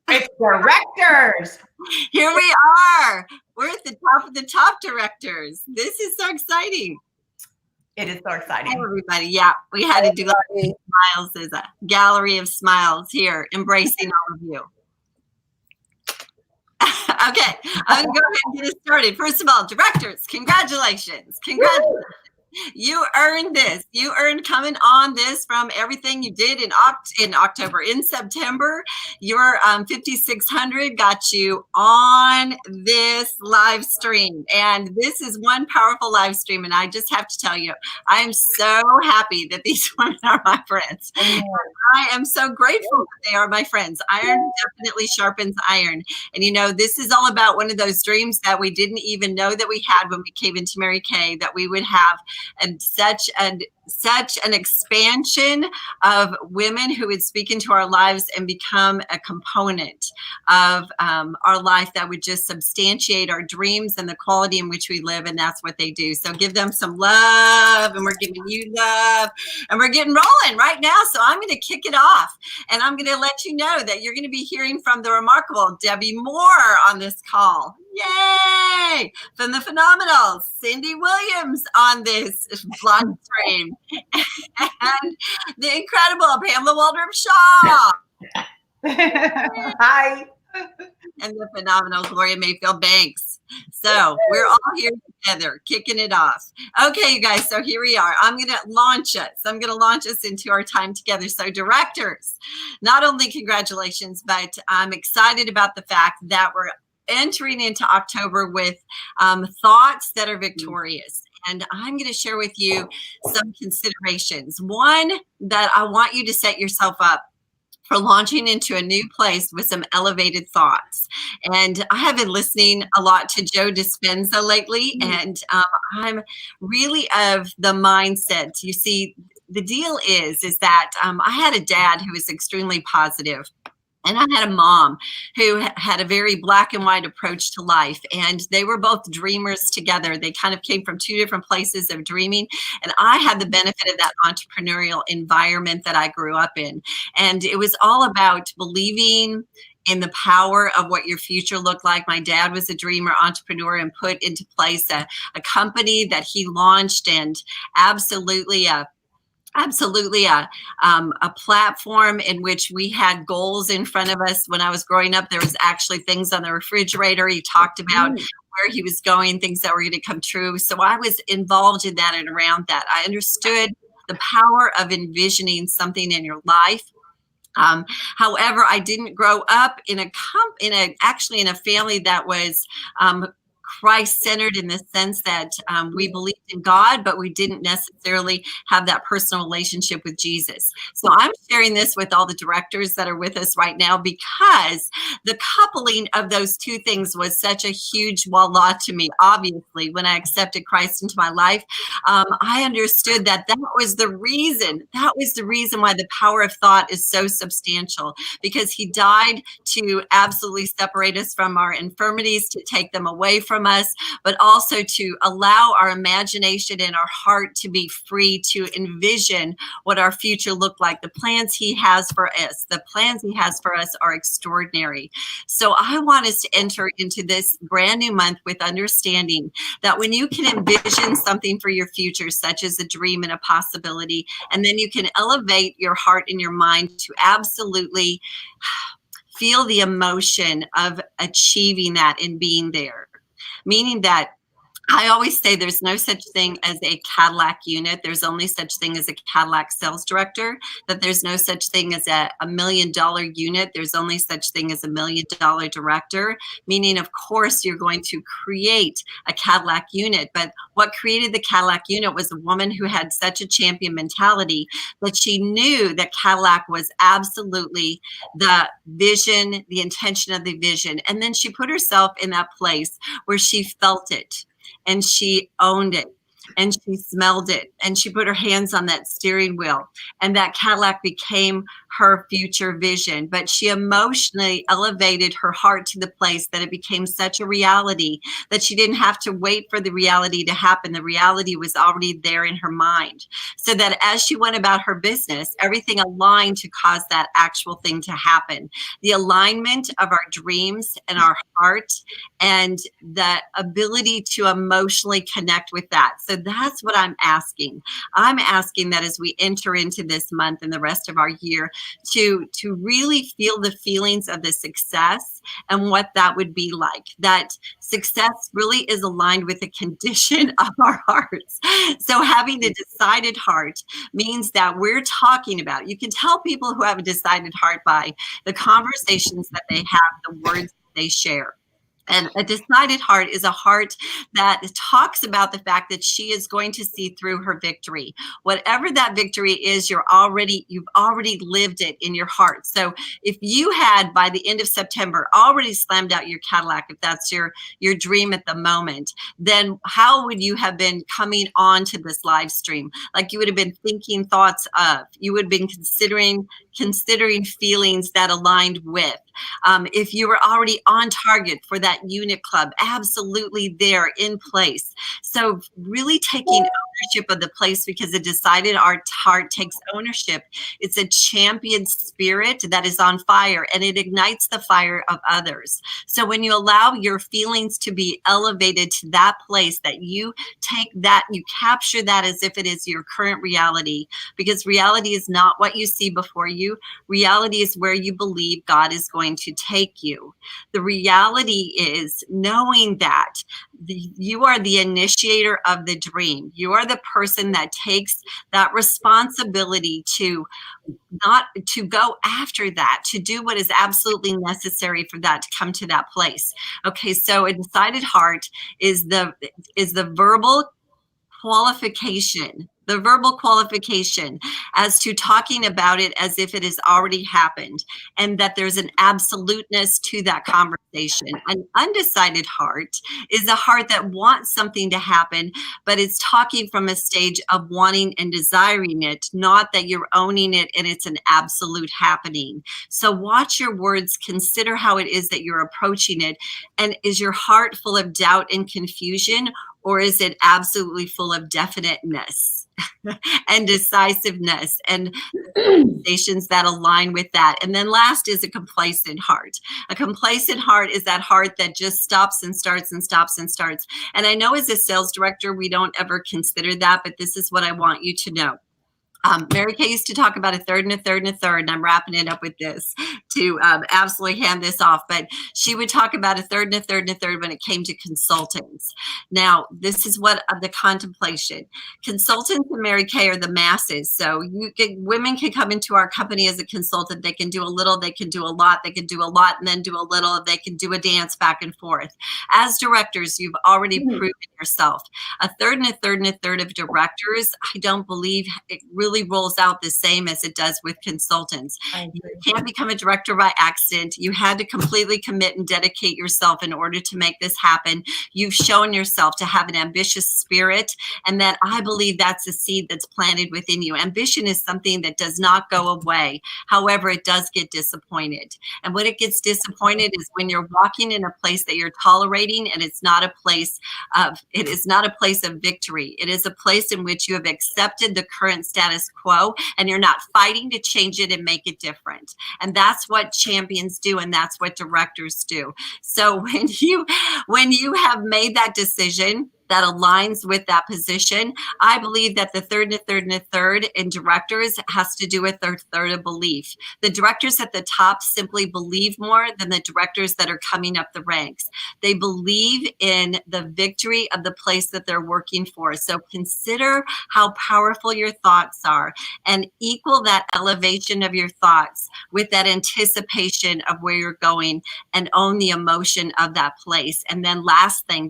It's directors. Here we are. We're at the top of the top, directors. This is so exciting. It is so exciting. Hi, everybody. Yeah, we had to do smiles. There's a gallery of smiles here, embracing all of you. Okay, I'm going to go ahead and get it started. First of all, directors, congratulations. Congratulations. You earned this. You earned coming on this from everything you did in October. In September, your 5600 got you on this live stream. And this is one powerful live stream. And I just have to tell you, I am so happy that these women are my friends. I am so grateful that they are my friends. Iron definitely sharpens iron. And you know, this is all about one of those dreams that we didn't even know that we had when we came into Mary Kay, that we would have and such an expansion of women who would speak into our lives and become a component of our life that would just substantiate our dreams and the quality in which we live. And that's what they do. So give them some love, and we're giving you love, and we're getting rolling right now. So I'm going to kick it off, and I'm going to let you know that you're going to be hearing from the remarkable Debbie Moore on this call. Yay! From the phenomenal Cindy Williams on this live stream. And the incredible Pamela Waldrop Shaw. Hi. And the phenomenal Gloria Mayfield Banks. So we're all here together, kicking it off. Okay, you guys, so here we are. I'm going to launch us. I'm going to launch us into our time together. So directors, not only congratulations, but I'm excited about the fact that we're entering into October with thoughts that are victorious. And I'm going to share with you some considerations. One, that I want you to set yourself up for launching into a new place with some elevated thoughts. And I have been listening a lot to Joe Dispenza lately, and I'm really of the mindset. You see, the deal is that I had a dad who was extremely positive. And I had a mom who had a very black and white approach to life. And they were both dreamers together. They kind of came from two different places of dreaming. And I had the benefit of that entrepreneurial environment that I grew up in. And it was all about believing in the power of what your future looked like. My dad was a dreamer, entrepreneur, and put into place a company that he launched, and absolutely a platform in which we had goals in front of us. When I was growing up, there was actually things on the refrigerator. He talked about where he was going, things that were going to come true. So I was involved in that and around that. I understood the power of envisioning something in your life. However, I didn't grow up in a family that was Christ-centered in the sense that we believed in God, but we didn't necessarily have that personal relationship with Jesus. So I'm sharing this with all the directors that are with us right now, because the coupling of those two things was such a huge voila to me. Obviously, when I accepted Christ into my life, I understood that was the reason. That was the reason why the power of thought is so substantial, because he died to absolutely separate us from our infirmities, to take them away from us, but also to allow our imagination and our heart to be free to envision what our future looked like. The plans he has for us, are extraordinary. So I want us to enter into this brand new month with understanding that when you can envision something for your future, such as a dream and a possibility, and then you can elevate your heart and your mind to absolutely feel the emotion of achieving that and being there. Meaning that I always say there's no such thing as a Cadillac unit. There's only such thing as a Cadillac sales director. That there's no such thing as a $1 million unit. There's only such thing as a $1 million director. Meaning, of course, you're going to create a Cadillac unit. But what created the Cadillac unit was a woman who had such a champion mentality that she knew that Cadillac was absolutely the vision, the intention of the vision. And then she put herself in that place where she felt it. And she owned it. and she smelled it, and she put her hands on that steering wheel, and that Cadillac became her future vision. But she emotionally elevated her heart to the place that it became such a reality that she didn't have to wait for the reality to happen. The reality was already there in her mind. So that as she went about her business, everything aligned to cause that actual thing to happen. The alignment of our dreams and our heart, and the ability to emotionally connect with that. So that's what I'm asking. I'm asking that as we enter into this month and the rest of our year, to really feel the feelings of the success and what that would be like. That success really is aligned with the condition of our hearts. So having a decided heart means that we're talking about, you can tell people who have a decided heart by the conversations that they have, the words they share. And a decided heart is a heart that talks about the fact that she is going to see through her victory. Whatever that victory is, you've already lived it in your heart. So if you had, by the end of September, already slammed out your Cadillac, if that's your dream at the moment, then how would you have been coming on to this live stream? Like, you would have been thinking thoughts of, you would have been considering feelings that aligned with. If you were already on target for that unit club, absolutely there in place. So really taking ownership of the place, because a decided heart takes ownership. It's a champion spirit that is on fire, and it ignites the fire of others. So when you allow your feelings to be elevated to that place, that you take that, you capture that as if it is your current reality, because reality is not what you see before you. Reality is where you believe God is going to take you. The reality is knowing that you are the initiator of the dream. You are the person that takes that responsibility to go after that, to do what is absolutely necessary for that to come to that place. Okay, so a decided heart is the verbal qualification, as to talking about it as if it has already happened, and that there's an absoluteness to that conversation. An undecided heart is a heart that wants something to happen, but it's talking from a stage of wanting and desiring it, not that you're owning it and it's an absolute happening. So watch your words, consider how it is that you're approaching it, and is your heart full of doubt and confusion, or is it absolutely full of definiteness and decisiveness and conversations that align with that? And then last is a complacent heart. A complacent heart is that heart that just stops and starts and stops and starts. And I know as a sales director, we don't ever consider that, but this is what I want you to know. Mary Kay used to talk about a third and a third and a third, and I'm wrapping it up with this to absolutely hand this off. But she would talk about a third and a third and a third when it came to consultants. Now, this is what of the contemplation. Consultants and Mary Kay are the masses. So women can come into our company as a consultant. They can do a little, they can do a lot, they can do a lot, and then do a little. They can do a dance back and forth. As directors, you've already proven yourself. A third and a third and a third of directors, I don't believe it really rolls out the same as it does with consultants. You can't become a director by accident. You had to completely commit and dedicate yourself in order to make this happen. You've shown yourself to have an ambitious spirit, and that I believe that's a seed that's planted within you. Ambition is something that does not go away. However, it does get disappointed. And when it gets disappointed is when you're walking in a place that you're tolerating, and it is not a place of victory. It is a place in which you have accepted the current status quo, and you're not fighting to change it and make it different. And that's what champions do, and that's what directors do. So when you have made that decision that aligns with that position, I believe that the third and a third and a third in directors has to do with their third of belief. The directors at the top simply believe more than the directors that are coming up the ranks. They believe in the victory of the place that they're working for. So consider how powerful your thoughts are, and equal that elevation of your thoughts with that anticipation of where you're going, and own the emotion of that place. And then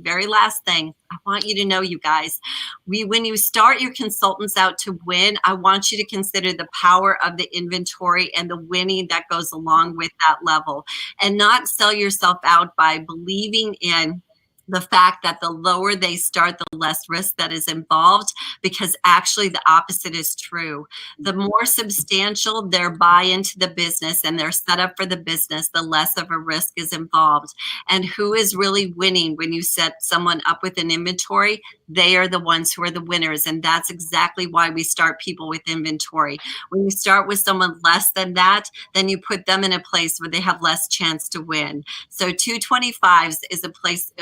very last thing, I want you to know, you guys, when you start your consultants out to win, I want you to consider the power of the inventory and the winning that goes along with that level, and not sell yourself out by believing in the fact that the lower they start, the less risk that is involved, because actually the opposite is true. The more substantial their buy into the business and their setup for the business, the less of a risk is involved. And who is really winning when you set someone up with an inventory? They are the ones who are the winners. And that's exactly why we start people with inventory. When you start with someone less than that, then you put them in a place where they have less chance to win. So 225s is a place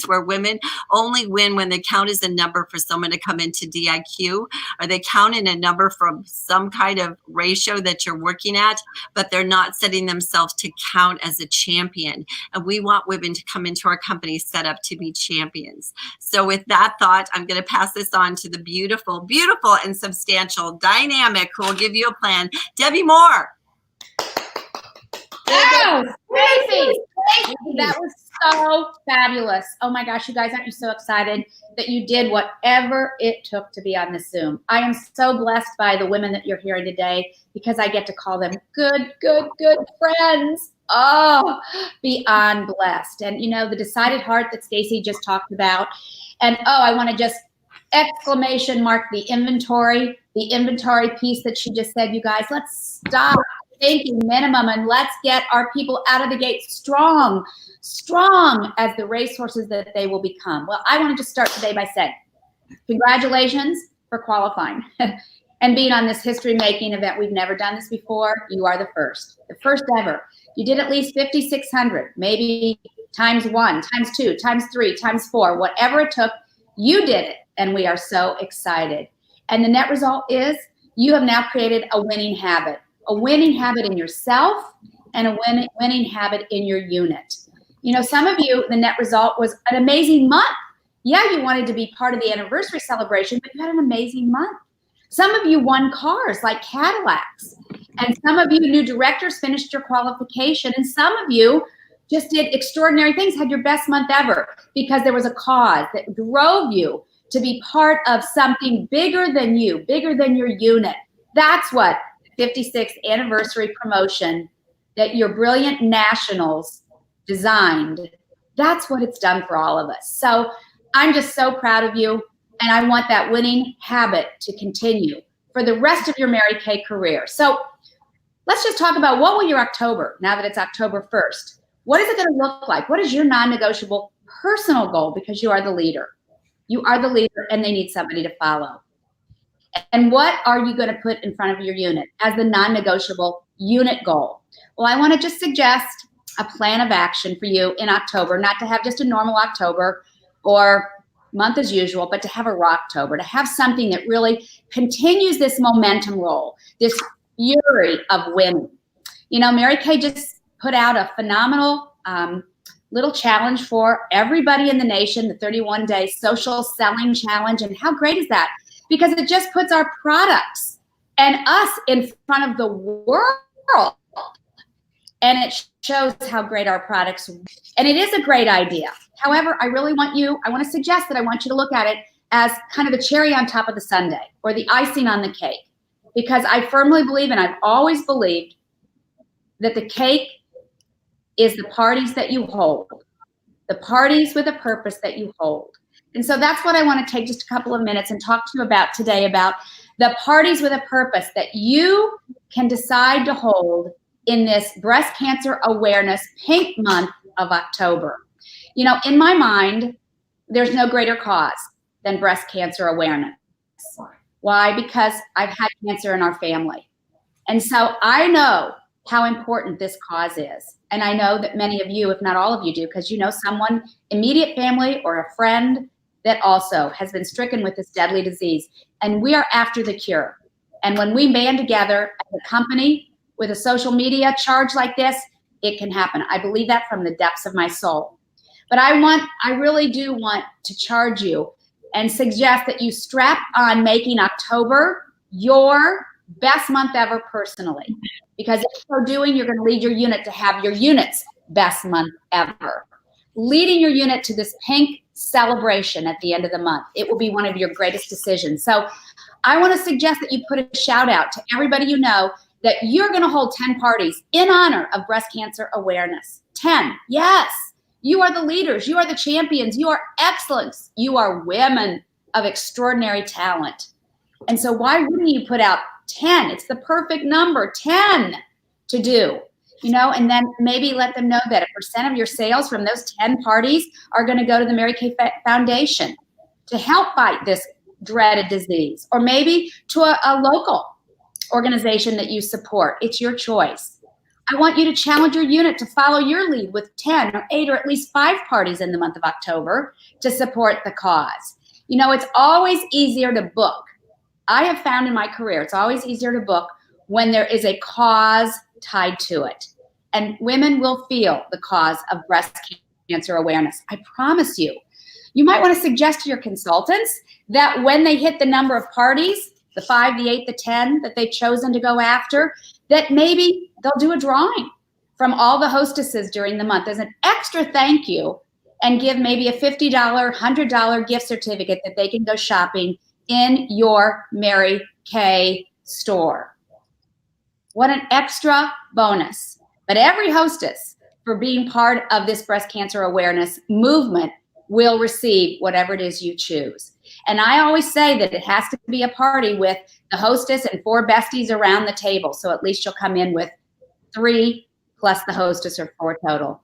where women only win when they count as a number for someone to come into DIQ, or they count in a number from some kind of ratio that you're working at, but they're not setting themselves to count as a champion. And we want women to come into our company set up to be champions. So with that thought, I'm going to pass this on to the beautiful, beautiful and substantial dynamic who will give you a plan, Debbie Moore. Oh, Stacey, that was so fabulous. Oh my gosh, you guys, aren't you so excited that you did whatever it took to be on this Zoom? I am so blessed by the women that you're hearing today because I get to call them good friends. Oh, beyond blessed. And you know, the decided heart that Stacey just talked about. And oh, I want to just exclamation mark the inventory piece that she just said. You guys, let's stop thinking minimum and let's get our people out of the gate strong as the racehorses that they will become. Well, I want to just start today by saying congratulations for qualifying and being on this history-making event. We've never done this before. You are the first ever. You did at least 5,600, maybe times 1, times 2, times 3, times 4, whatever it took, you did it, and we are so excited. And the net result is you have now created a winning habit in yourself and a winning habit in your unit. You know, some of you, the net result was an amazing month. Yeah, you wanted to be part of the anniversary celebration, but you had an amazing month. Some of you won cars like Cadillacs, and some of you new directors finished your qualification, and some of you just did extraordinary things, had your best month ever because there was a cause that drove you to be part of something bigger than you, bigger than your unit. That's what 56th anniversary promotion that your brilliant nationals designed, that's what it's done for all of us. So I'm just so proud of you, and I want that winning habit to continue for the rest of your Mary Kay career. So let's just talk about what will your October, now that it's October 1st, what is it going to look like? What is your non-negotiable personal goal? Because you are the leader. You are the leader, and they need somebody to follow. And what are you going to put in front of your unit as the non-negotiable unit goal? Well, I want to just suggest a plan of action for you in October, not to have just a normal October or month as usual, but to have a Rocktober, to have something that really continues this momentum roll, this fury of winning. You know, Mary Kay just put out a phenomenal little challenge for everybody in the nation, the 31-day social selling challenge. And how great is that? Because it just puts our products and us in front of the world. And it shows how great our products are. And it is a great idea. However, I want to suggest that I want you to look at it as kind of the cherry on top of the sundae or the icing on the cake. Because I firmly believe, and I've always believed, that the cake is the parties that you hold, the parties with a purpose that you hold. And so that's what I want to take just a couple of minutes and talk to you about today, about the parties with a purpose that you can decide to hold in this Breast Cancer Awareness Pink Month of October. You know, in my mind, there's no greater cause than breast cancer awareness. Why? Because I've had cancer in our family. And so I know how important this cause is. And I know that many of you, if not all of you, do, because you know someone, immediate family or a friend that also has been stricken with this deadly disease. And we are after the cure. And when we band together as a company with a social media charge like this, it can happen. I believe that from the depths of my soul. But I really do want to charge you and suggest that you strap on making October your best month ever personally. Because if so doing, you're going to lead your unit to have your unit's best month ever. Leading your unit to this pink celebration at the end of the month. It will be one of your greatest decisions. So I want to suggest that you put a shout out to everybody you know that you're going to hold 10 parties in honor of breast cancer awareness. 10, yes. You are the leaders. You are the champions. You are excellence. You are women of extraordinary talent. And so why wouldn't you put out 10? It's the perfect number, 10 to do, and then maybe let them know that 1% of your sales from those 10 parties are going to go to the Mary Kay Foundation to help fight this dreaded disease, or maybe to a local organization that you support. It's your choice. I want you to challenge your unit to follow your lead with 10 or 8 or at least 5 parties in the month of October to support the cause. It's always easier to book. I have found in my career, it's always easier to book when there is a cause tied to it. And women will feel the cause of breast cancer awareness. I promise you. You might want to suggest to your consultants that when they hit the number of parties, the 5, the 8, the 10 that they've chosen to go after, that maybe they'll do a drawing from all the hostesses during the month as an extra thank you, and give maybe a $50, $100 gift certificate that they can go shopping in your Mary Kay store. What an extra bonus. But every hostess, for being part of this breast cancer awareness movement, will receive whatever it is you choose. And I always say that it has to be a party with the hostess and 4 besties around the table. So at least you'll come in with 3 plus the hostess, or 4 total.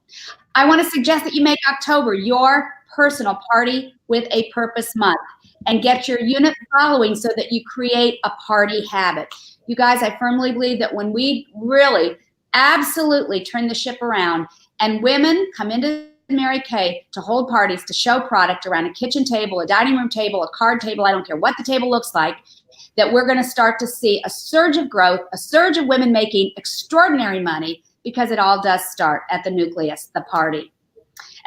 I want to suggest that you make October your personal party with a purpose month and get your unit following so that you create a party habit. You guys, I firmly believe that when we really absolutely turn the ship around and women come into Mary Kay to hold parties, to show product around a kitchen table, a dining room table, a card table, I don't care what the table looks like, that we're going to start to see a surge of growth, a surge of women making extraordinary money, because it all does start at the nucleus, the party.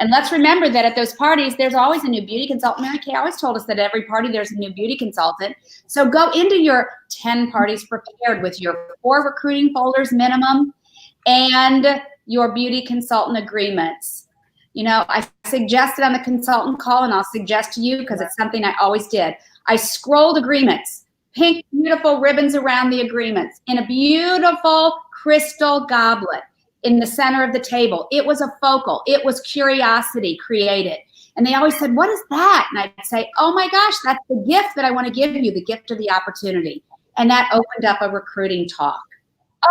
And let's remember that at those parties, there's always a new beauty consultant. Mary Kay always told us that at every party there's a new beauty consultant. So go into your 10 parties prepared with your 4 recruiting folders minimum and your beauty consultant agreements. I suggested on the consultant call, and I'll suggest to you because it's something I always did. I scrolled agreements, pink, beautiful ribbons around the agreements in a beautiful crystal goblet in the center of the table. It was a focal. It was curiosity created. And they always said, what is that? And I'd say, oh my gosh, that's the gift that I want to give you, the gift of the opportunity. And that opened up a recruiting talk.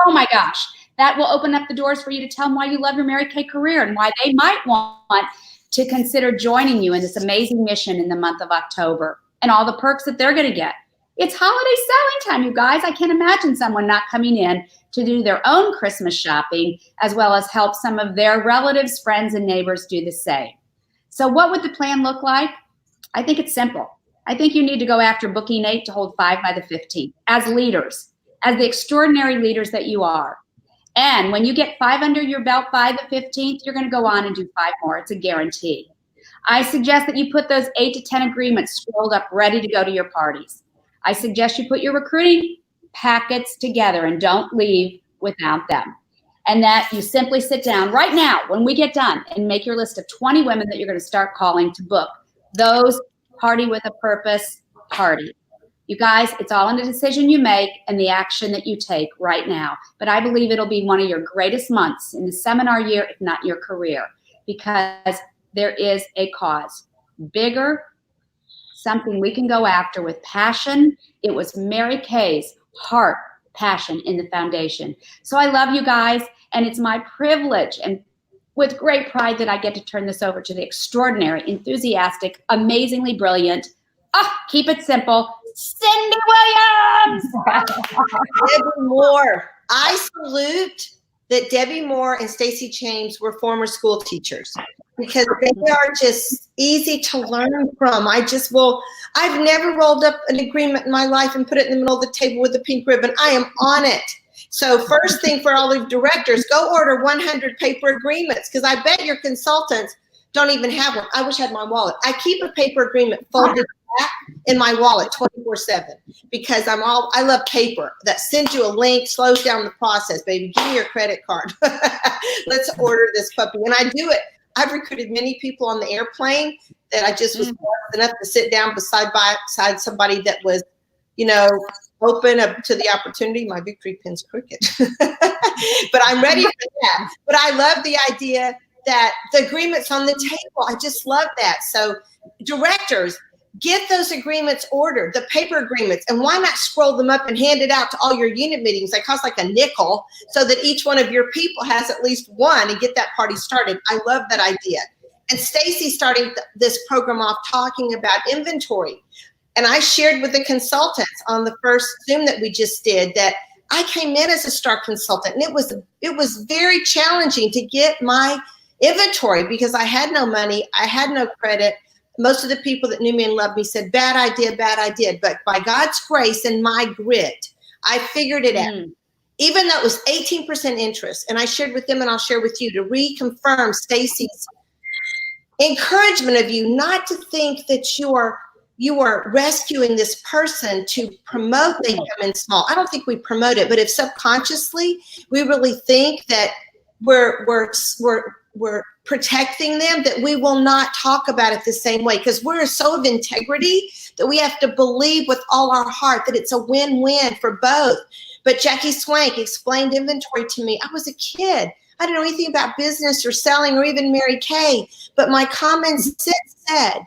Oh my gosh, that will open up the doors for you to tell them why you love your Mary Kay career and why they might want to consider joining you in this amazing mission in the month of October and all the perks that they're going to get. It's holiday selling time, you guys. I can't imagine someone not coming in to do their own Christmas shopping, as well as help some of their relatives, friends, and neighbors do the same. So what would the plan look like? I think it's simple. I think you need to go after booking 8 to hold 5 by the 15th as leaders, as the extraordinary leaders that you are. And when you get 5 under your belt by the 15th, you're going to go on and do 5 more. It's a guarantee. I suggest that you put those 8 to 10 agreements scrolled up, ready to go to your parties. I suggest you put your recruiting packets together and don't leave without them. And that you simply sit down right now when we get done and make your list of 20 women that you're going to start calling to book those party with a purpose party. You guys, it's all in the decision you make and the action that you take right now. But I believe it'll be one of your greatest months in the seminar year, if not your career, because there is a cause. Bigger, something we can go after with passion. It was Mary Kay's heart passion in the foundation. So I love you guys, and it's my privilege and with great pride that I get to turn this over to the extraordinary, enthusiastic, amazingly brilliant, keep it simple, Cindy Williams. Debbie Moore. I salute that Debbie Moore and Stacey James were former school teachers, because they are just easy to learn from. I've never rolled up an agreement in my life and put it in the middle of the table with a pink ribbon. I am on it. So first thing for all the directors, go order 100 paper agreements, because I bet your consultants don't even have one. I wish I had my wallet. I keep a paper agreement folded back in my wallet 24/7 because I love paper. That sends you a link, slows down the process, baby. Give me your credit card. Let's order this puppy. And I do it. I've recruited many people on the airplane that I just was blessed enough to sit down beside somebody that was, open up to the opportunity. My victory pin's crooked. But I'm ready for that. But I love the idea that the agreement's on the table. I just love that. So directors, get those agreements ordered, the paper agreements, and why not scroll them up and hand it out to all your unit meetings? They cost like a nickel so that each one of your people has at least one and get that party started. I love that idea. And Stacy starting this program off talking about inventory. And I shared with the consultants on the first Zoom that we just did that I came in as a STAR consultant, and it was very challenging to get my inventory because I had no money, I had no credit. Most of the people that knew me and loved me said, bad idea, bad idea. But by God's grace and my grit, I figured it out. Even though it was 18% interest, and I shared with them and I'll share with you to reconfirm Stacy's encouragement of you not to think that you are rescuing this person to promote they come in small. I don't think we promote it, but if subconsciously we really think that we're protecting them, that we will not talk about it the same way because we're so of integrity that we have to believe with all our heart that it's a win-win for both. But Jackie Swank explained inventory to me. I was a kid. I didn't know anything about business or selling or even Mary Kay, but my common sense said,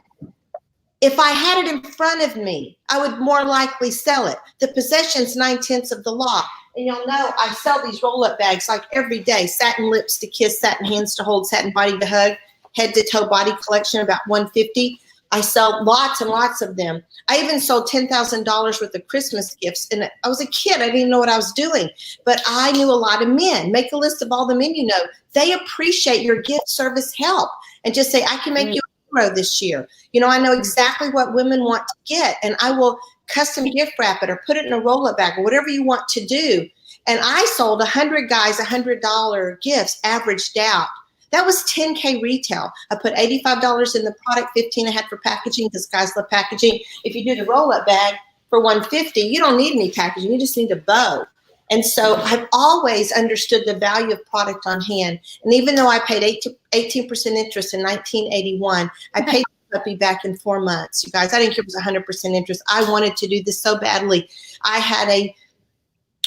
if I had it in front of me, I would more likely sell it. The possession's 9/10 of the law. And you'll know I sell these roll-up bags like every day. Satin lips to kiss, satin hands to hold, satin body to hug, head to toe body collection, about $150. I sell lots and lots of them. I even sold $10,000 worth of Christmas gifts. And I was a kid. I didn't even know what I was doing. But I knew a lot of men. Make a list of all the men you know. They appreciate your gift, service, help. And just say, I can make you a hero this year. You know, I know exactly what women want to get. And I will custom gift wrap it or put it in a roll-up bag or whatever you want to do. And I sold 100 guys $100 gifts averaged out. That was $10K retail. I put $85 in the product, $15 I had for packaging because guys love packaging. If you do the roll-up bag for $150, you don't need any packaging. You just need a bow. And so I've always understood the value of product on hand. And even though I paid 18% interest in 1981, I paid the puppy back in 4 months. You guys, I didn't care if it was 100% interest. I wanted to do this so badly. I had a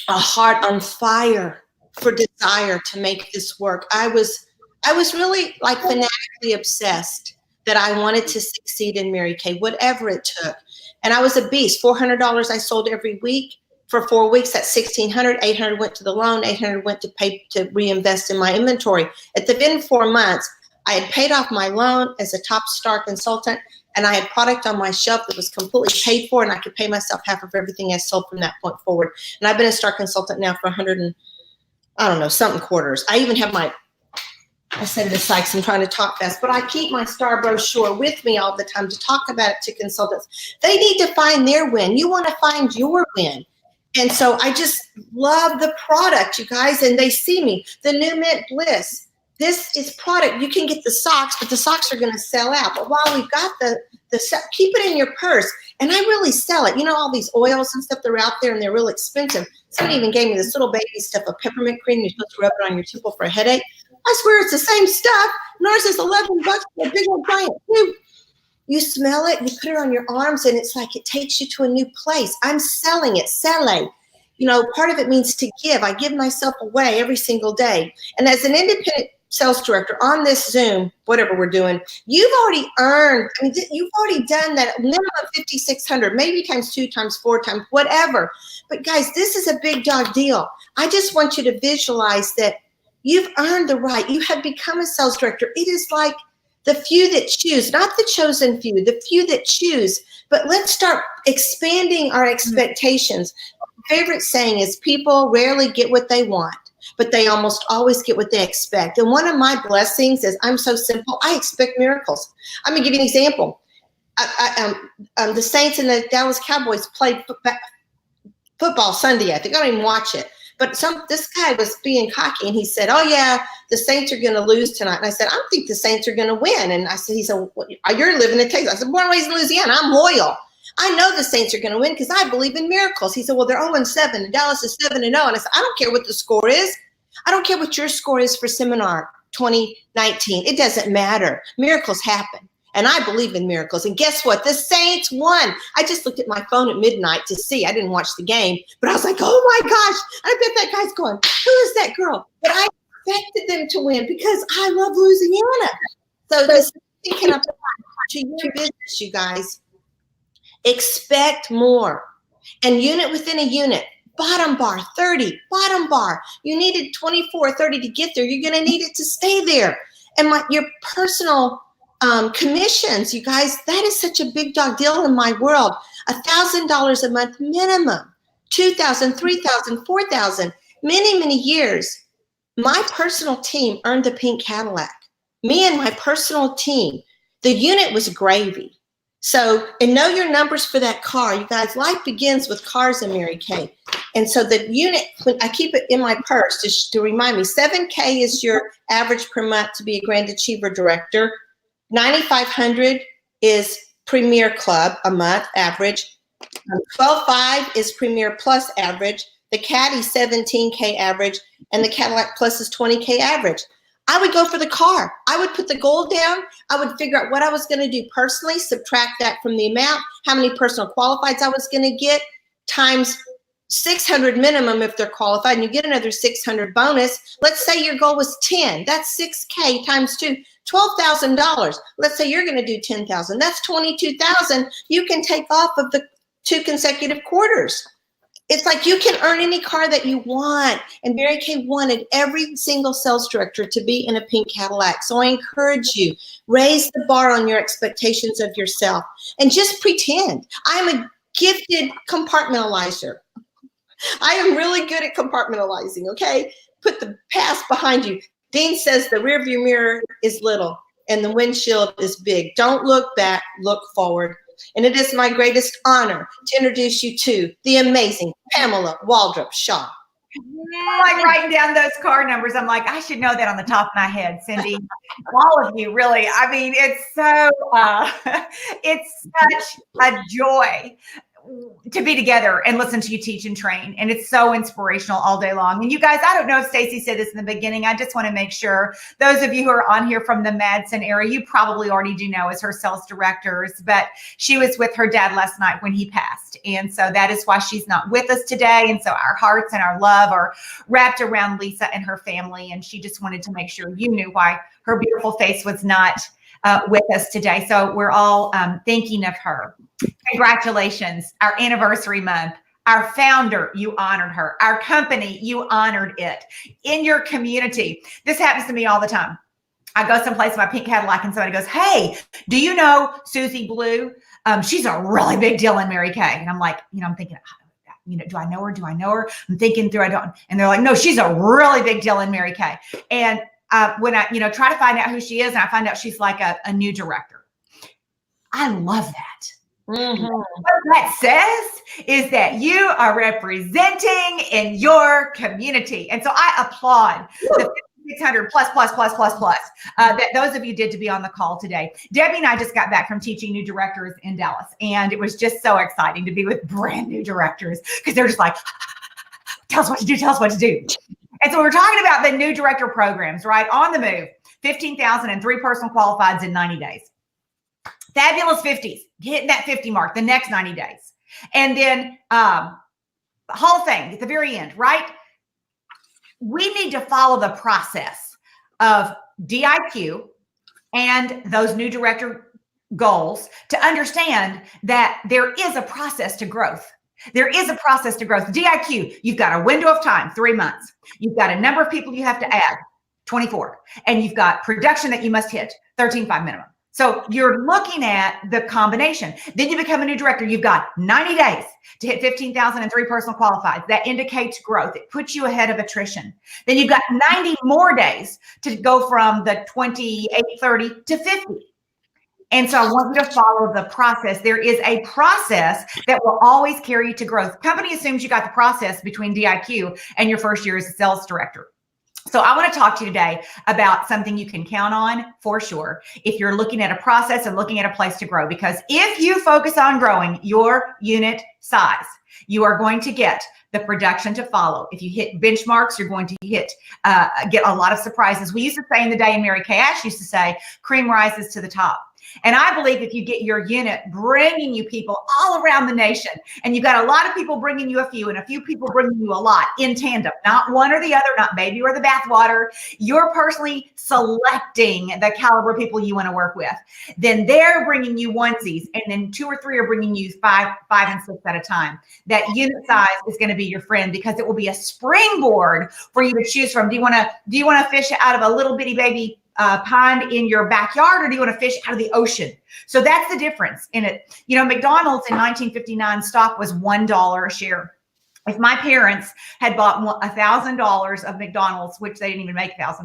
heart on fire for desire to make this work. I was really like fanatically obsessed that I wanted to succeed in Mary Kay, whatever it took. And I was a beast. $400 I sold every week for 4 weeks. That's $1,600. $800 went to the loan. $800 went to pay to reinvest in my inventory. At the end of 4 months, I had paid off my loan as a top STAR consultant, and I had product on my shelf that was completely paid for, and I could pay myself half of everything I sold from that point forward. And I've been a STAR consultant now for 100 and, I don't know, something quarters. I even have I said it aside because I'm trying to talk fast, but I keep my STAR brochure with me all the time to talk about it to consultants. They need to find their win. You want to find your win. And so I just love the product, you guys, and they see me. The New Mint Bliss. This is product. You can get the socks, but the socks are going to sell out. But while we've got the keep it in your purse. And I really sell it. You know, all these oils and stuff that are out there and they're real expensive. Somebody even gave me this little baby stuff, a peppermint cream. You're supposed to rub it on your temple for a headache. I swear it's the same stuff. And ours is $11 for a big old giant tube. You smell it, you put it on your arms, and it's like it takes you to a new place. I'm selling it, selling. You know, part of it means to give. I give myself away every single day. And as an independent sales director on this Zoom, whatever we're doing, you've already earned, you've already done that minimum 5,600, maybe times 2, times 4, times whatever. But guys, this is a big dog deal. I just want you to visualize that you've earned the right. You have become a sales director. It is like the few that choose, not the chosen few, the few that choose. But let's start expanding our expectations. My favorite saying is people rarely get what they want, but they almost always get what they expect. And one of my blessings is I'm so simple. I expect miracles. I'm going to give you an example. The Saints and the Dallas Cowboys played football Sunday. I think I don't even watch it. But this guy was being cocky, and he said, oh, yeah, the Saints are going to lose tonight. And I said, I don't think the Saints are going to win. And he said, well, you're living in Texas. I said, born and raised in Louisiana. I'm loyal. I know the Saints are going to win because I believe in miracles. He said, well, they're 0-7, and Dallas is 7-0. And I said, I don't care what the score is. I don't care what your score is for Seminar 2019. It doesn't matter. Miracles happen. And I believe in miracles. And guess what? The Saints won. I just looked at my phone at midnight to see. I didn't watch the game. But I was like, oh, my gosh. I bet that guy's going, who is that girl? But I expected them to win because I love Louisiana. So this can apply to your business, you guys. Expect more. And unit within a unit, bottom bar 30, bottom bar. You needed 24, 30 to get there. You're going to need it to stay there. And your personal commissions, you guys, that is such a big dog deal in my world. $1,000 a month minimum, $2,000, $3,000, $4,000, many years. My personal team earned the pink Cadillac. Me and my personal team, the unit was gravy. So, and know your numbers for that car. You guys, life begins with cars in Mary Kay. And so the unit, I keep it in my purse just to remind me, $7K is your average per month to be a Grand Achiever Director. $9,500 is Premier Club a month average. $12,500 is Premier Plus average. The Caddy $17K average, and the Cadillac Plus is $20K average. I would go for the car. I would put the goal down. I would figure out what I was going to do personally, subtract that from the amount, how many personal qualifieds I was going to get, times 600 minimum if they're qualified, and you get another 600 bonus. Let's say your goal was 10. That's 6K times 2, $12,000. Let's say you're going to do 10,000. That's 22,000 you can take off of the 2 consecutive quarters. It's like you can earn any car that you want. And Mary Kay wanted every single sales director to be in a pink Cadillac. So I encourage you, raise the bar on your expectations of yourself and just pretend. I'm a gifted compartmentalizer. I am really good at compartmentalizing, okay? Put the past behind you. Dean says the rearview mirror is little and the windshield is big. Don't look back, look forward. And it is my greatest honor to introduce you to the amazing Pamela Waldrop Shaw. I'm like writing down those car numbers. I'm like, I should know that on the top of my head, Cindy. All of you, really. I mean, it's so, it's such a joy to be together and listen to you teach and train. And it's so inspirational all day long. And you guys, I don't know if Stacy said this in the beginning. I just want to make sure those of you who are on here from the Madsen area, you probably already do know as her sales directors, but she was with her dad last night when he passed. And so that is why she's not with us today. And so our hearts and our love are wrapped around Lisa and her family. And she just wanted to make sure you knew why her beautiful face was not with us today. So we're all thinking of her. Congratulations. Our anniversary month. Our founder, you honored her. Our company, you honored it. In your community, this happens to me all the time. I go someplace in my pink Cadillac and somebody goes, hey, do you know Susie Blue? She's a really big deal in Mary Kay. And I'm like, I'm thinking, do I know her? Do I know her? I'm thinking through, I don't. And they're like, no, she's a really big deal in Mary Kay. And when I, try to find out who she is, and I find out she's like a new director. I love that. Mm-hmm. What that says is that you are representing in your community. And so I applaud the 600 plus that those of you did to be on the call today. Debbie and I just got back from teaching new directors in Dallas, and it was just so exciting to be with brand new directors because they're just like, tell us what to do, tell us what to do. And so we're talking about the new director programs, right? On the move, 15,000 and 3 personal qualifieds in 90 days. Fabulous 50s, hitting that 50 mark the next 90 days. And then Hall of Fame at the very end, right? We need to follow the process of DIQ and those new director goals to understand that there is a process to growth. There is a process to growth. DIQ, you've got a window of time, 3 months. You've got a number of people you have to add, 24. And you've got production that you must hit, 13.5 minimum. So you're looking at the combination. Then you become a new director. You've got 90 days to hit 15,000 and 3 personal qualifieds. That indicates growth. It puts you ahead of attrition. Then you've got 90 more days to go from the 28, 30 to 50. And so I want you to follow the process. There is a process that will always carry you to growth. Company assumes you got the process between DIQ and your first year as a sales director. So I want to talk to you today about something you can count on for sure if you're looking at a process and looking at a place to grow. Because if you focus on growing your unit size, You are going to get the production to follow. If you hit benchmarks, you're going to get a lot of surprises. We used to say in the day, and Mary Kay Ash used to say, cream rises to the top. And I believe if you get your unit bringing you people all around the nation, and you've got a lot of people bringing you a few and a few people bringing you a lot in tandem, not one or the other, not baby or the bathwater, you're personally selecting the caliber of people you want to work with. Then they're bringing you onesies, and then 2 or 3 are bringing you five and 6 at a time. That unit size is going to be your friend, because it will be a springboard for you to choose from. Do you want to fish out of a little bitty baby pond in your backyard, or do you want to fish out of the ocean? So that's the difference in it. You know, McDonald's in 1959 stock was $1 a share. If my parents had bought $1,000 of McDonald's, which they didn't even make $1,000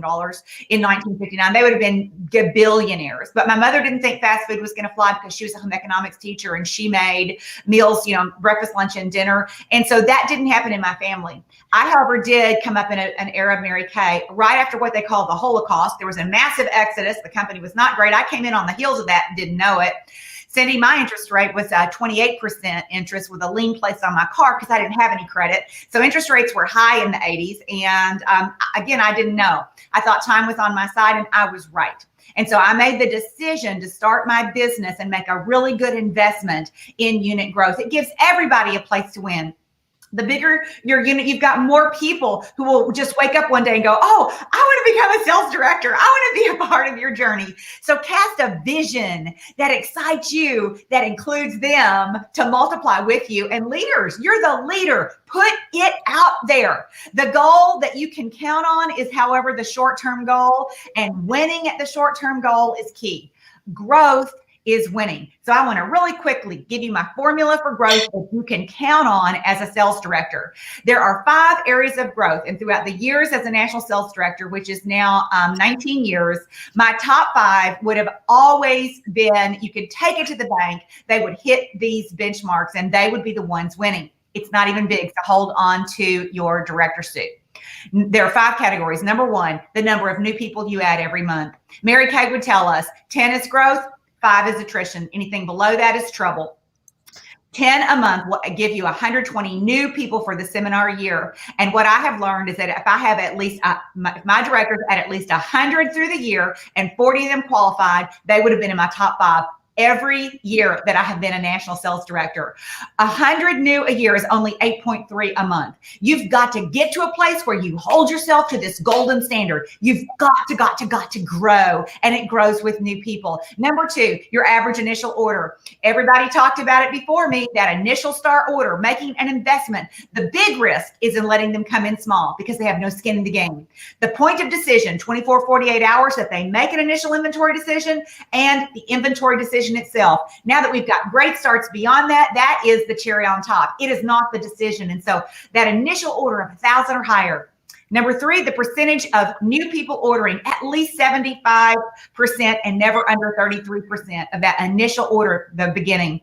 in 1959, they would have been billionaires. But my mother didn't think fast food was going to fly, because she was a home economics teacher and she made meals, you know, breakfast, lunch, and dinner. And so that didn't happen in my family. I, however, did come up in an era of Mary Kay right after what they called the Holocaust. There was a massive exodus. The company was not great. I came in on the heels of that and didn't know it. Cindy, my interest rate was 28% interest with a lien placed on my car because I didn't have any credit. So interest rates were high in the 80s. And again, I didn't know. I thought time was on my side, and I was right. And so I made the decision to start my business and make a really good investment in unit growth. It gives everybody a place to win. The bigger your unit, you've got more people who will just wake up one day and go, oh, I want to become a sales director. I want to be a part of your journey. So cast a vision that excites you, that includes them to multiply with you. And leaders, you're the leader. Put it out there. The goal that you can count on is, however, the short-term goal, and winning at the short-term goal is key. Growth is winning. So I want to really quickly give you my formula for growth that you can count on as a sales director. There are 5 areas of growth, and throughout the years as a national sales director, which is now 19 years, my top 5 would have always been, you could take it to the bank, they would hit these benchmarks, and they would be the ones winning. It's not even big, so hold on to your director suit. There are 5 categories. Number 1, the number of new people you add every month. Mary Kay would tell us 10 is growth, 5 is attrition. Anything below that is trouble. 10 a month will give you 120 new people for the seminar year. And what I have learned is that if I have at least, my directors at least 100 through the year and 40 of them qualified, they would have been in my top 5 every year that I have been a national sales director. 100 new a year is only 8.3 a month. You've got to get to a place where you hold yourself to this golden standard. You've got to grow, and it grows with new people. Number 2, your average initial order. Everybody talked about it before me, that initial start order, making an investment. The big risk is in letting them come in small because they have no skin in the game. The point of decision, 24, 48 hours that they make an initial inventory decision, and the inventory decision itself. Now that we've got great starts beyond that, that is the cherry on top. It is not the decision. And so that initial order of 1,000 or higher. Number 3, the percentage of new people ordering at least 75% and never under 33% of that initial order, the beginning.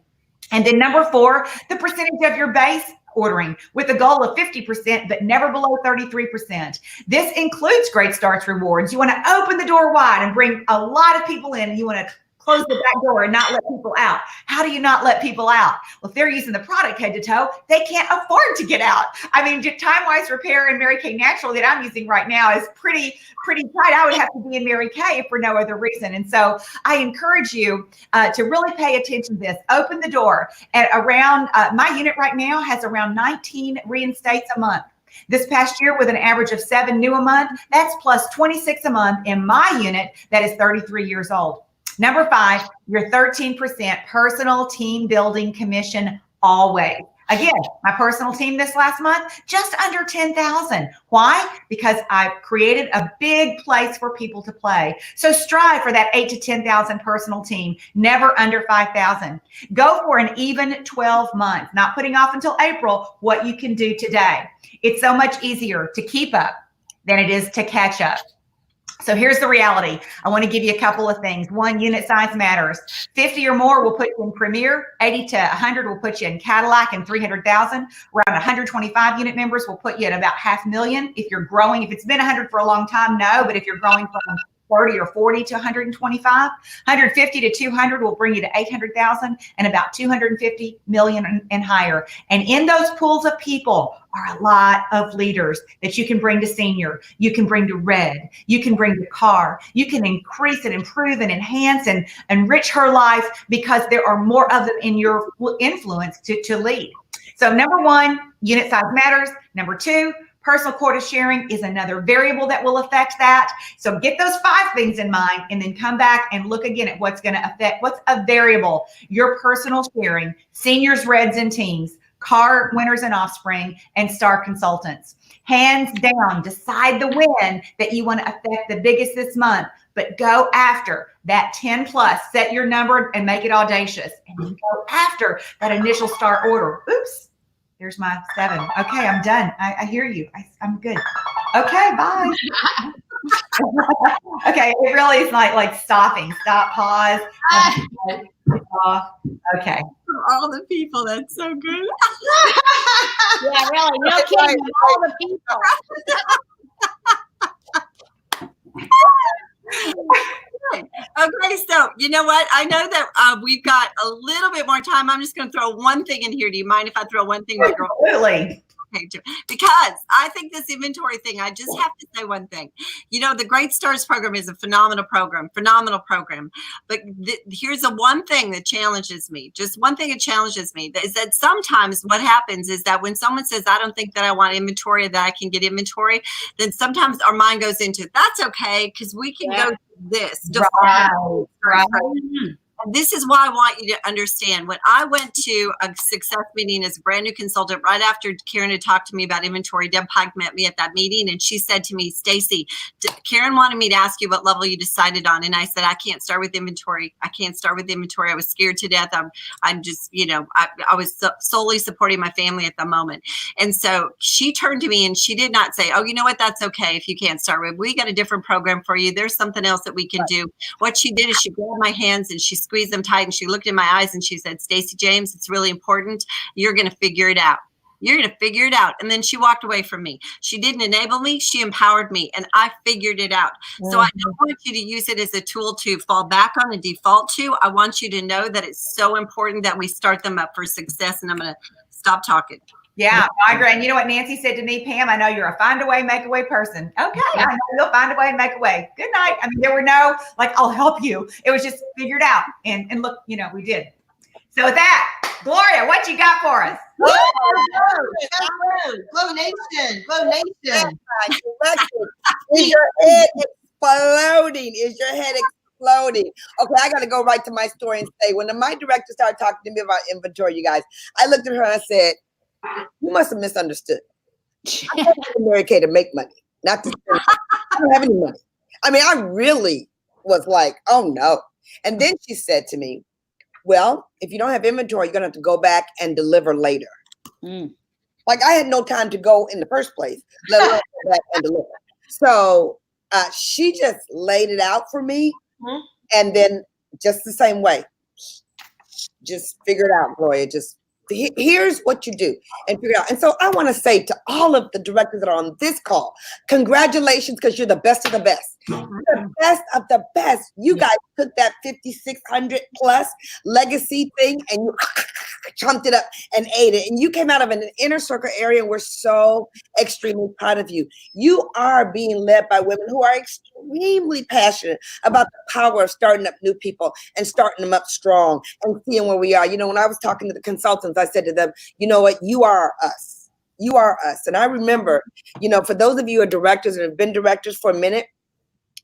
And then number 4, the percentage of your base ordering with a goal of 50%, but never below 33%. This includes Great Starts rewards. You want to open the door wide and bring a lot of people in, and you want to close the back door and not let people out. How do you not let people out? Well, if they're using the product head to toe, they can't afford to get out. I mean, Time-Wise Repair and Mary Kay Natural that I'm using right now is pretty tight. I would have to be in Mary Kay if for no other reason. And so I encourage you to really pay attention to this. Open the door at around, my unit right now has around 19 reinstates a month. This past year, with an average of 7 new a month, that's plus 26 a month in my unit that is 33 years old. Number 5, your 13% personal team building commission always. Again, my personal team this last month, just under 10,000. Why? Because I've created a big place for people to play. So strive for that 8 to 10,000 personal team, never under 5,000. Go for an even 12 months, not putting off until April what you can do today. It's so much easier to keep up than it is to catch up. So here's the reality. I want to give you a couple of things. 1, unit size matters. 50 or more will put you in Premier. 80 to 100 will put you in Cadillac and 300,000. Around 125 unit members will put you at about $500,000. If you're growing, if it's been 100 for a long time, no. But if you're growing from 30 or 40 to 125. 150 to 200 will bring you to 800,000, and about 250 million and higher. And in those pools of people are a lot of leaders that you can bring to senior, you can bring to red, you can bring to car, you can increase and improve and enhance and enrich her life because there are more of them in your influence to lead. So number one, unit size matters. Number two, personal quota sharing is another variable that will affect that. So get those 5 things in mind and then come back and look again at what's going to affect, what's a variable, your personal sharing, seniors, reds, and teens, car winners and offspring, and star consultants. Hands down, decide the win that you want to affect the biggest this month, but go after that 10 plus, set your number and make it audacious, and then go after that initial star order. Oops, there's my 7. Okay, I'm done. I hear you. I'm good. Okay, bye. Okay, it really is like stopping, stop, pause. Okay. All the people, that's so good. Yeah, really. No kidding. All the people. Okay, so you know what? I know that we've got a little bit more time. I'm just going to throw one thing in here. Do you mind if I throw one thing? Absolutely. Okay, because I think this inventory thing, I just have to say one thing. You know, the Great Stars program is a phenomenal program. But here's the one thing that challenges me. Just one thing that challenges me is that sometimes what happens is that when someone says, I don't think that I want inventory, that I can get inventory, then sometimes our mind goes into, that's okay, because we can go to this. Right. This is why I want you to understand. When I went to a success meeting as a brand new consultant, right after Karen had talked to me about inventory, Deb Pike met me at that meeting, and she said to me, Stacy, Karen wanted me to ask you what level you decided on. And I said, I can't start with inventory. I can't start with inventory. I was scared to death. I'm just, I was solely supporting my family at the moment. And so she turned to me and she did not say, oh, you know what? That's okay if you can't start with. We got a different program for you. There's something else that we can do. What she did is she grabbed my hands and she squeezed them tight, and she looked in my eyes and she said, Stacy James, it's really important. You're going to figure it out. You're going to figure it out. And then she walked away from me. She didn't enable me. She empowered me, and I figured it out. Mm-hmm. So I don't want you to use it as a tool to fall back on and default to. I want you to know that it's so important that we start them up for success. And I'm going to stop talking. Yeah, I agree. And you know what Nancy said to me, Pam? I know you're a find a way, make a way person. Okay, I know you'll find a way and make a way. Good night. I mean, there were no, I'll help you. It was just figured out. And look, we did. So with that, Gloria, what you got for us? Glow Nation. Glow Nation. Is your head exploding? Is your head exploding? Okay, I got to go right to my story and say, when my director started talking to me about inventory, you guys, I looked at her and I said, you must have misunderstood. I came to Mary Kay to make money, not to spend. I don't have any money. I mean, I really was like, oh no. And then she said to me, well, if you don't have inventory, you're going to have to go back and deliver later. Like I had no time to go in the first place, let alone go back and deliver. So she just laid it out for me. And then just the same way, just figure it out, Gloria. Just here's what you do and figure it out. And so I want to say to all of the directors that are on this call, congratulations, because you're the best of the best. The best of the best. You guys took that 5,600 plus legacy thing and you chumped it up and ate it. And you came out of an inner circle area. And we're so extremely proud of you. You are being led by women who are extremely passionate about the power of starting up new people and starting them up strong and seeing where we are. When I was talking to the consultants, I said to them, you know what? You are us. You are us. And I remember, for those of you who are directors and have been directors for a minute,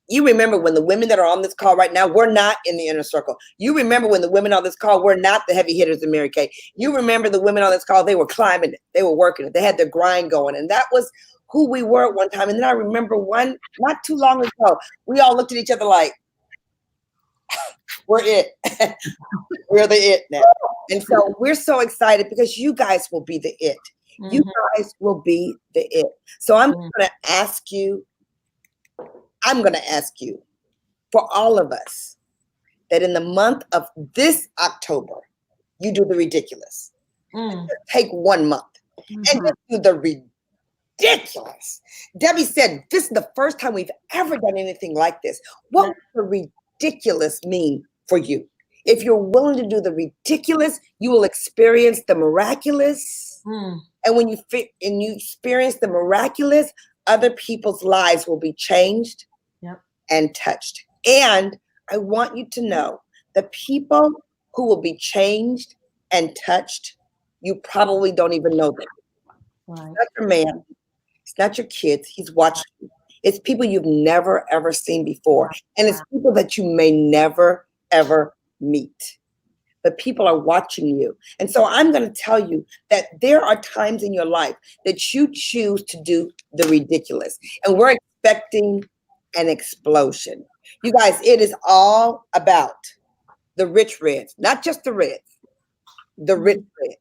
you remember when the women that are on this call right now, we're not in the inner circle. You remember when the women on this call were not the heavy hitters in Mary Kay. You remember the women on this call, they were climbing it. They were working it. They had their grind going. And that was who we were at one time. And then I remember not too long ago, we all looked at each other like, we're it. We're the it now. And so we're so excited because you guys will be the it. You guys will be the it. So I'm going to ask you for all of us that in the month of this October, you do the ridiculous. Take 1 month and just do the ridiculous. Debbie said, this is the first time we've ever done anything like this. What would the ridiculous mean for you? If you're willing to do the ridiculous, you will experience the miraculous. And when you experience the miraculous, other people's lives will be changed and touched. And I want you to know the people who will be changed and touched, you probably don't even know them. It's not your man. It's not your kids. He's watching you. It's people you've never, ever seen before. And it's people that you may never, ever meet. But people are watching you. And so I'm going to tell you that there are times in your life that you choose to do the ridiculous. And we're expecting an explosion. You guys, it is all about the rich reds, not just the reds, the rich reds.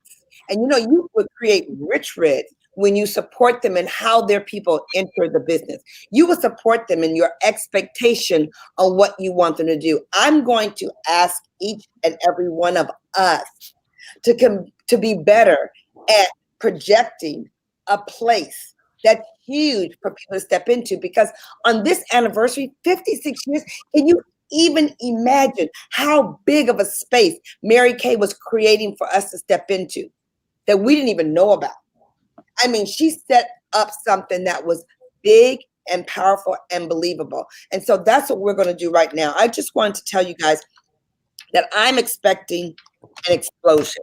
And you know, you would create rich reds when you support them in how their people enter the business. You will support them in your expectation on what you want them to do. I'm going to ask each and every one of us to be better at projecting a place that's huge for people to step into, because on this anniversary, 56 years, can you even imagine how big of a space Mary Kay was creating for us to step into that we didn't even know about? I mean, she set up something that was big and powerful and believable. And so that's what we're going to do right now. I just wanted to tell you guys that I'm expecting an explosion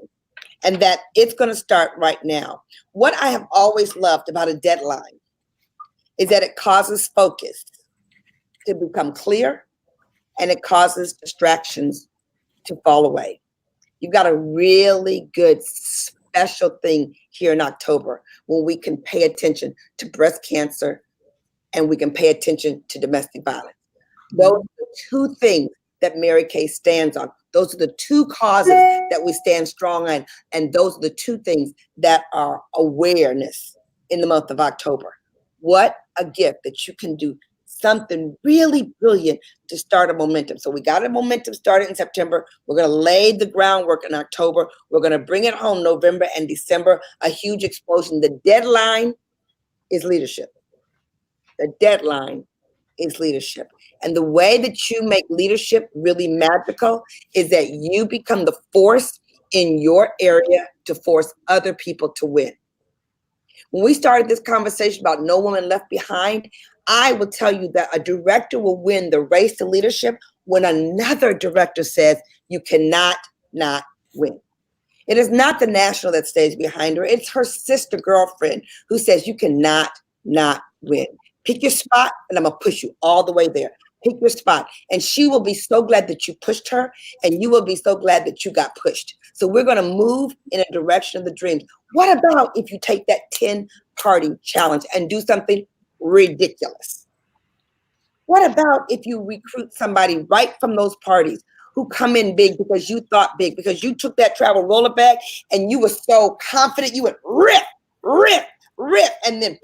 and that it's going to start right now. What I have always loved about a deadline is that it causes focus to become clear and it causes distractions to fall away. You've got a really good special thing here in October when we can pay attention to breast cancer and we can pay attention to domestic violence. Those are the two things that Mary Kay stands on. Those are the two causes that we stand strong on. And those are the two things that are awareness in the month of October. What a gift that you can do something really brilliant to start a momentum. So we got a momentum started in September. We're going to lay the groundwork in October. We're going to bring it home November and December, a huge explosion. The deadline is leadership. The deadline is leadership. And the way that you make leadership really magical is that you become the force in your area to force other people to win. When we started this conversation about No Woman Left Behind, I will tell you that a director will win the race to leadership when another director says you cannot not win. It is not the national that stays behind her. It's her sister girlfriend who says you cannot not win. Pick your spot and I'm going to push you all the way there. Pick your spot. And she will be so glad that you pushed her and you will be so glad that you got pushed. So we're going to move in a direction of the dreams. What about if you take that 10-party challenge and do something ridiculous? What about if you recruit somebody right from those parties who come in big because you thought big, because you took that travel roller bag and you were so confident, you went rip, and then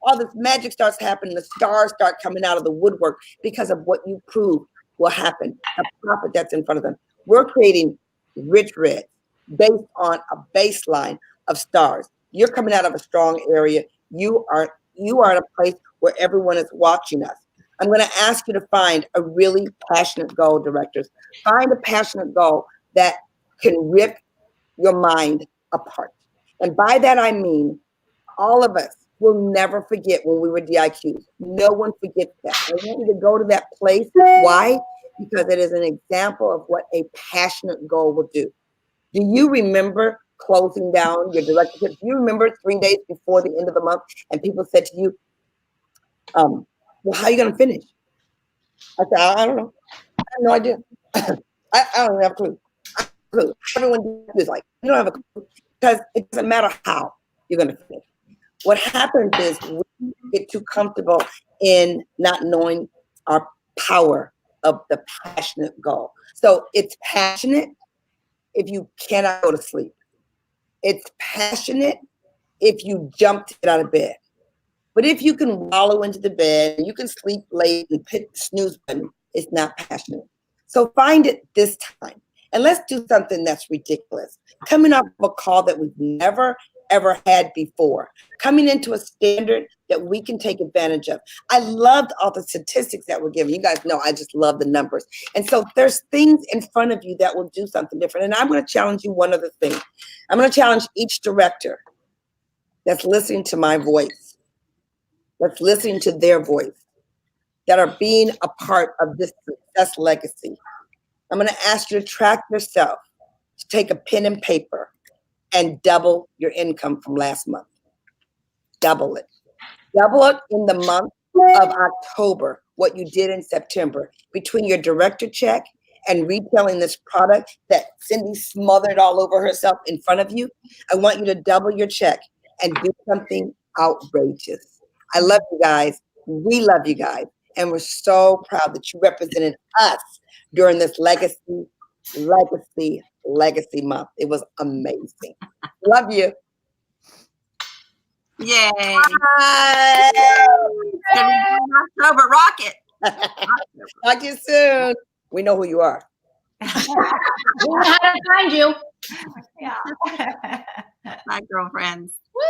all this magic starts happening. The stars start coming out of the woodwork because of what you prove will happen, the profit that's in front of them. We're creating rich red based on a baseline of stars. You're coming out of a strong area. You are in a place where everyone is watching us. I'm going to ask you to find a really passionate goal, directors. Find a passionate goal that can rip your mind apart. And by that, I mean all of us will never forget when we were DIQs. No one forgets that. I want you to go to that place. Why? Because it is an example of what a passionate goal will do. Do you remember closing down your directorship? Do you remember 3 days before the end of the month and people said to you, well, how are you going to finish? I said, I don't know. I have no idea. I don't have a clue. Everyone is like, you don't have a clue, because it doesn't matter how you're going to finish. What happens is we get too comfortable in not knowing our power of the passionate goal. So it's passionate if you cannot go to sleep. It's passionate if you jump to get out of bed. But if you can wallow into the bed and you can sleep late and hit the snooze button, it's not passionate. So find it this time. And let's do something that's ridiculous. Coming off of a call that we've never, ever had before, coming into a standard that we can take advantage of. I loved all the statistics that were given. You guys know I just love the numbers. And so there's things in front of you that will do something different. And I'm going to challenge you one other thing. I'm going to challenge each director that's listening to my voice, that's listening to their voice, that are being a part of this success legacy. I'm going to ask you to track yourself, to take a pen and paper and double your income from last month. Double it. Double it in the month of October, what you did in September, between your director check and retailing this product that Cindy smothered all over herself in front of you. I want you to double your check and do something outrageous. I love you guys. We love you guys. And we're so proud that you represented us during this legacy month. It was amazing. Love you. Yay. Bye. October rocket. Talk to you soon. We know who you are. We know how to find you. Yeah. My girlfriends. Woo!